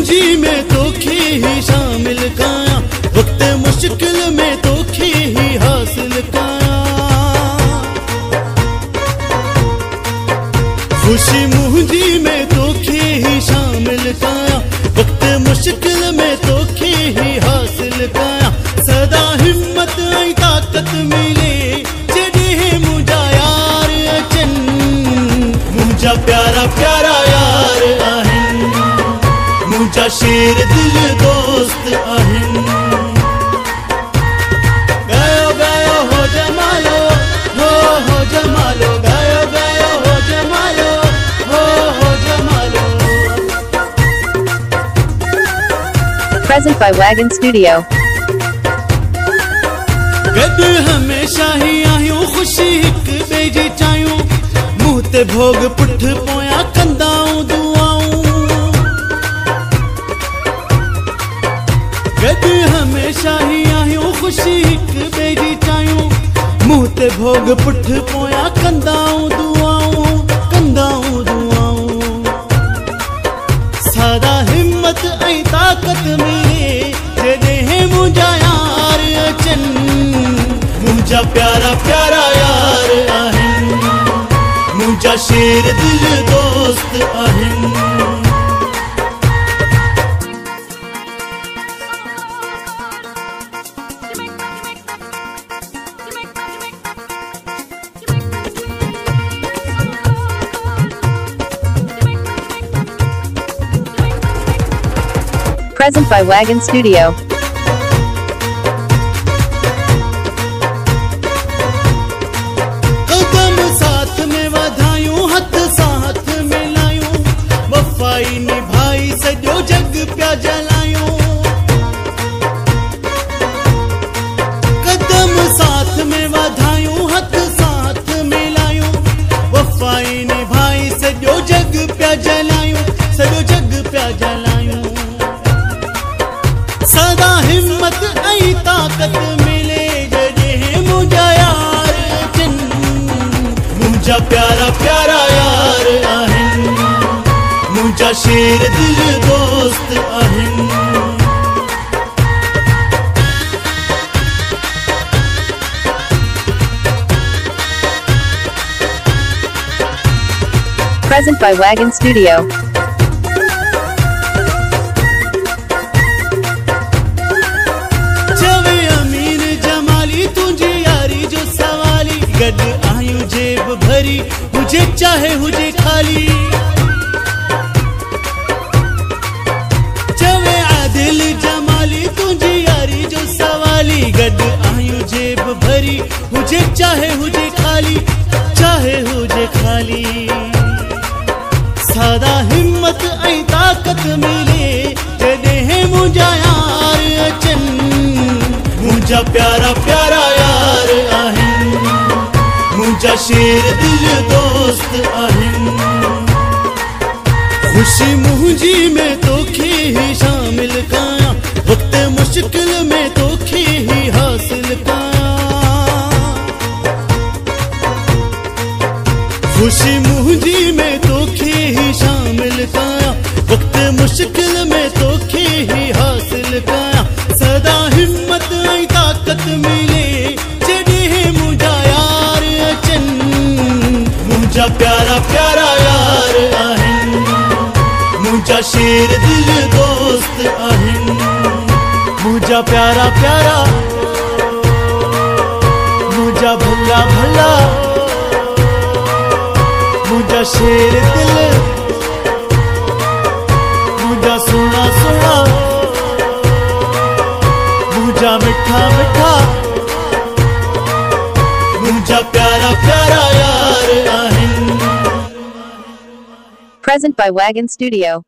मुंहिंजी में तोखे ही शामिल कयां, वक्त मुश्किल में तोखे ही हासिल कयां। खुशी मुंहिंजी में तोखे ही शामिल कयां, वक्त मुश्किल में तोखे ही हासिल कयां। सदा हिम्मत ऐं ताक़त मिले जॾहिं मुंहिंजा यार अचनि, मुंहिंजा प्यारा प्यारा यार आहिनि, मुंहिंजा शेर दिल दोस्त आहिनि। गयो गयो हो जमालो, हो जमालो, गयो गयो हो जमालो, हो Jamalo. Present by Wagon Studio. गॾु हमेशा ही आहियूं, ख़ुशी हिक ॿिए जी चाहियूं, मुंह ते भोग पुठ पोयां कंदाऊं दुआऊं। गॾु हमेशा ही आहियूं, ख़ुशी हिक ॿिए जी चाहियूं, मुंह ते भोग पुठ पोयां कंदाऊं दुआऊं, कंदाऊं दुआऊं। सदा हिम्मत ऐं ताक़त मिले जॾहिं मुंहिंजा यार अचनि, मुंहिंजा प्यारा प्यारा यार आहिनि, मुंहिंजा शेर दिल दोस्त आहिनि। Present by Wagon Studio. कदम साथ में वधायूं, हथ साथ मिलायूं, वफ़ाई निभाई सॼो जग पिया जलायूं। कदम साथ में वधायूं, हथ साथ मिलायूं, वफ़ाई निभाई सॼो जग पिया जलायूं, सॼो जग पिया जलायूं। सदा हिम्मत ऐं ताक़त मिले जॾहिं मुंहिंजा यार अचनि, मुंहिंजा प्यारा प्यारा यार आहिनि, मुंहिंजा शेर दिल दोस्त आहिनि। Present by Wagon Studio. गॾु आहियूं जेब भरी, हुजे चाहे हुजे खाली। चवे आदिल जमाली तुंहिंजी यारी जो सवाली, गॾु आहियूं जेब भरी, हुजे चाहे हुजे खाली, चाहे हुजे खाली। सदा हिम्मत ऐं ताक़त मिले जॾहिं मुंहिंजा यार अचनि, मुंहिंजा प्यारा प्यारा यार आहिनि, मुंहिंजा शेर दिल दोस्त आहिनि। खुशी मुंहिंजी में तोखे ही शामिल कयां, वक्त मुश्किल में तोखे ही हासिल कयां। खुशी मुंहिंजी में तोखे ही शामिल कयां, वक्त मुश्किल में तोखे ही हासिल कयां। सदा हिम्मत ऐं ताक़त मिले जॾहिं मुंहिंजा यार अचनि, मुंहिंजा प्यारा प्यारा यार आहिनि, मुंहिंजा शेर दिल दोस्त आहिनि, मुंहिंजा प्यारा प्यारा, मुंहिंजा भला भला, मुंहिंजा शेर दिल, मुंहिंजा सुहिणा सुहिणा, मुंहिंजा मिठा मिठा, मुंहिंजा प्यारा प्यारा यार आहिनि। Present by Wagon Studio.